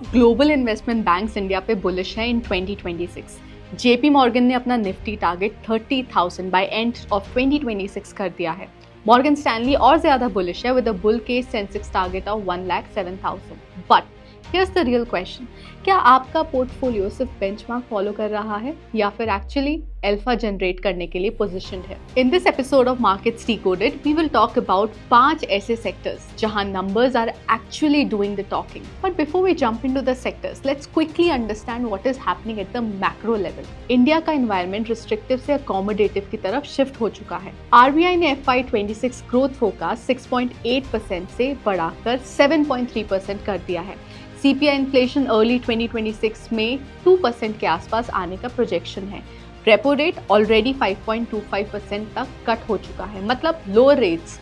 Top global investment banks India पे bullish हैं in 2026। JP Morgan ने अपना Nifty target 30,000 by end of 2026 कर दिया है। मॉर्गन स्टैनली और ज्यादा बुलिश है with a bull case Sensex target of 1,07,000। But here's the real question, क्या आपका पोर्टफोलियो सिर्फ बेंचमार्क फॉलो कर रहा है या फिर एक्चुअली अल्फा जनरेट करने के लिए पोजीशनड है? In this episode of markets decoded we will talk about 5 ऐसे सेक्टर्स जहां numbers are actually doing the talking. But before we jump into the sectors, let's quickly understand what is happening at the macro level. India का environment restrictive से accommodative की तरफ shift हो चुका है। RBI ने FY26 ग्रोथ फोरकास्ट 6.8% से बढ़ाकर 7.3% कर दिया है। CPI इन्फ्लेशन अर्ली 2026 में 2% के आसपास आने का प्रोजेक्शन है। रेपो रेट ऑलरेडी 5.25% तक कट हो चुका है, मतलब lower rates,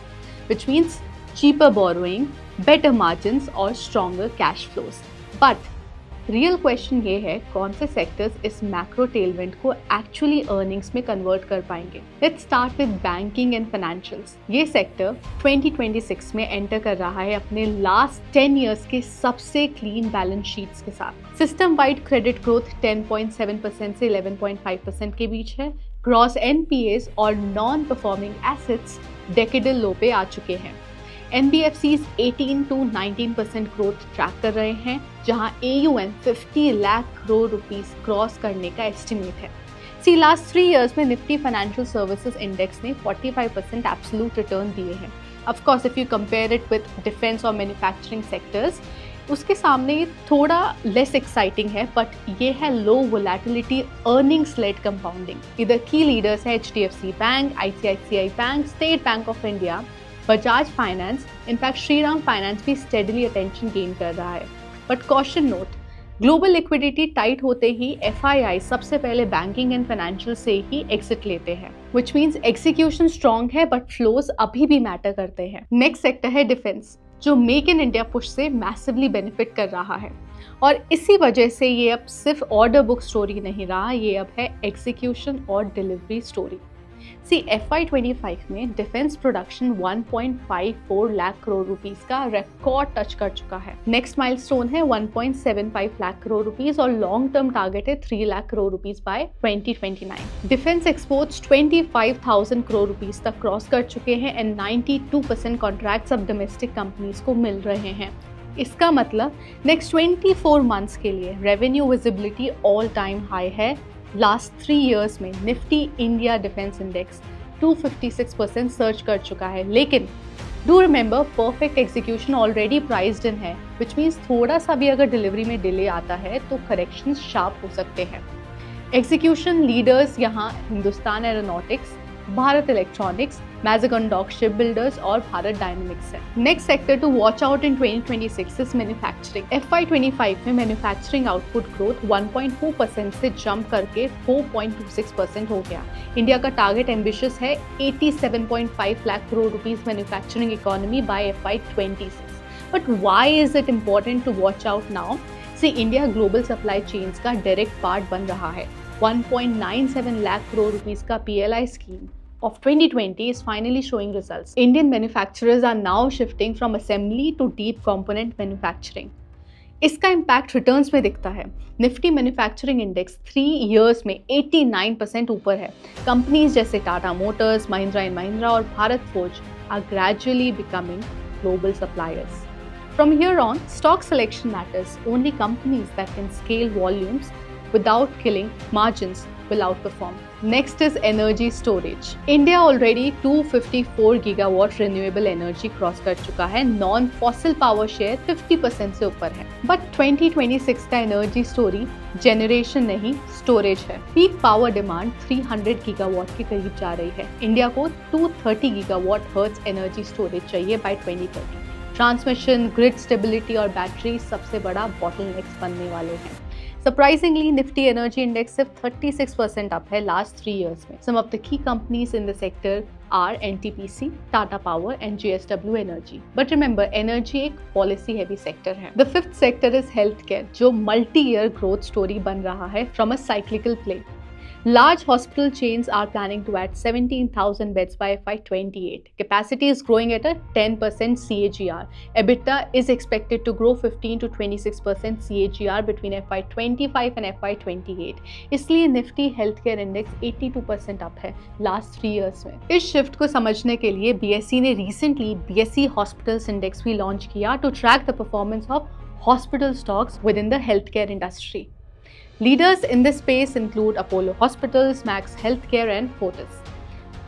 which means cheaper borrowing, better margins और stronger cash flows. But real question ये है, कौन से सेक्टर्स इस मैक्रो टेलविंड को एक्चुअली अर्निंग्स में कन्वर्ट कर पाएंगे? Let's start with banking and financials. ये सेक्टर 2026 में एंटर कर रहा है अपने लास्ट 10 इयर्स के सबसे क्लीन बैलेंस शीट्स के साथ। सिस्टम वाइड क्रेडिट ग्रोथ 10.7% से 11.5% के बीच है। ग्रॉस NPAs और नॉन परफॉर्मिंग एसेट्स डेकेडल लो पे आ चुके हैं। NBFCs 18 to 19% ग्रोथ ट्रैक कर रहे हैं, जहां AUM 50 lakh crore rupees cross करने का एस्टिमेट है। सी लास्ट 3 इयर्स में निफ्टी फाइनेंशियल सर्विसेज इंडेक्स ने 45% एब्सोल्यूट रिटर्न दिए हैं। Of course if you compare it with defence और मैन्युफैक्चरिंग सेक्टर्स, उसके सामने ये थोड़ा लेस एक्साइटिंग है, बट ये है लो वोलेटिलिटी अर्निंग्स लेड कंपाउंडिंग। इधर की लीडर्स है HDFC bank, ICICI bank, state bank of India, Bajaj finance, in fact Shriram finance भी स्टेडली अटेंशन गेन कर रहा है। But caution note, global liquidity tight होते ही FII सबसे पहले बैंकिंग एंड फाइनेंशियल से ही एग्जिट लेते हैं, विच मीन्स एग्जीक्यूशन स्ट्रॉन्ग है बट फ्लोज अभी भी मैटर करते हैं। नेक्स्ट सेक्टर है डिफेंस, जो मेक इन इंडिया पुश से मैसिवली बेनिफिट कर रहा है और इसी वजह से ये अब सिर्फ ऑर्डर बुक स्टोरी नहीं रहा, ये अब है एग्जीक्यूशन और डिलीवरी स्टोरी। FY25 में defence production 1.54 lakh crore rupees का रिकॉर्ड टच कर चुका है। नेक्स्ट माइलस्टोन है 1.75 लाख करोड़ रुपीस और लॉन्ग टर्म टारगेट है 3 lakh crore rupees by 2029। Defence exports 25,000 crore rupees तक क्रॉस कर चुके हैं एंड 92% कॉन्ट्रैक्ट्स अब डोमेस्टिक कंपनीज को मिल रहे हैं। इसका मतलब नेक्स्ट 24 मंथ्स के लिए revenue visibility all time high है। लास्ट 3 इयर्स में Nifty India defence index 256% search कर चुका है, लेकिन do remember perfect execution already priced इन है, विच मीन्स थोड़ा सा भी अगर डिलीवरी में डिले आता है तो करेक्शन शार्प हो सकते हैं। एग्जीक्यूशन लीडर्स यहाँ Hindustan aeronautics, Bharat electronics, Mazagon dock ship builders और भारत डायनेमिक्स है। Next sector to watch out in 2026 is manufacturing. FY25 में मैन्युफैक्चरिंग आउटपुट ग्रोथ 1.4% से जंप करके 4.26% हो गया। इंडिया का टारगेट एम्बिशियस है 87.5 lakh crore rupees manufacturing economy by FY26। But why is it important to watch out now? See, India global supply chains का direct part बन रहा है। 1.97 lakh crore rupees का PLI scheme of 2020 is finally showing results. Indian manufacturers are now shifting from assembly to deep component manufacturing. इसका impact returns में दिखता है। Nifty manufacturing index 3 years में 89% ऊपर है। कंपनीज जैसे टाटा मोटर्स, महिंद्रा एंड महिंद्रा और Bharat Forge are gradually becoming global suppliers. From here on, stock selection matters. Only companies that can scale volumes without killing margins will outperform. Next is energy storage. India already 254 gigawatt renewable energy cross कर चुका है। Non fossil power share 50% से ऊपर है। But 2026 का energy story generation नहीं, storage है। Peak power demand 300 gigawatt के करीब जा रही है। इंडिया को 230 गीगावाट हर्ट्ज एनर्जी स्टोरेज चाहिए बाय 2030। ट्रांसमिशन, ग्रिड स्टेबिलिटी और बैटरी सबसे बड़ा बॉटलनेक्स बनने वाले हैं। सरप्राइजिंगली निफ्टी एनर्जी इंडेक्स सिर्फ 36% अप है लास्ट 3 इयर्स में। Some of the key companies in the sector are NTPC, Tata power and JSW energy. But remember, energy एक पॉलिसी हैवी सेक्टर है। The fifth sector is health care, जो multi year growth story बन रहा है from a cyclical play. Large hospital chains are planning to add 17,000 beds by FY28. Capacity is growing at a 10% CAGR. EBITDA is expected to grow 15 to 26% CAGR between FY25 and FY28. इसलिए Nifty health care index 82% up है last 3 years में। इस shift को समझने के लिए BSE ने recently BSE hospitals index भी लॉन्च किया to track the performance of hospital stocks within the healthcare industry. Leaders in this space include Apollo Hospitals, Max Healthcare, and Fortis.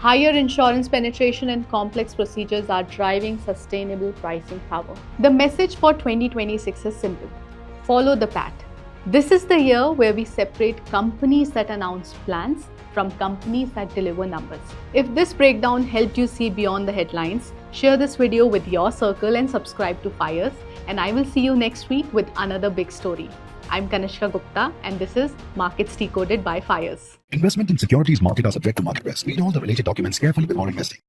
Higher insurance penetration and complex procedures are driving sustainable pricing power. The message for 2026 is simple: follow the path. This is the year where we separate companies that announce plans from companies that deliver numbers. If this breakdown helped you see beyond the headlines, share this video with your circle and subscribe to FIRES. And I will see you next week with another big story. I'm Kanishka Gupta, and this is Markets Decoded by FIRES. Investment in securities market are subject to market risk. Read all the related documents carefully before investing.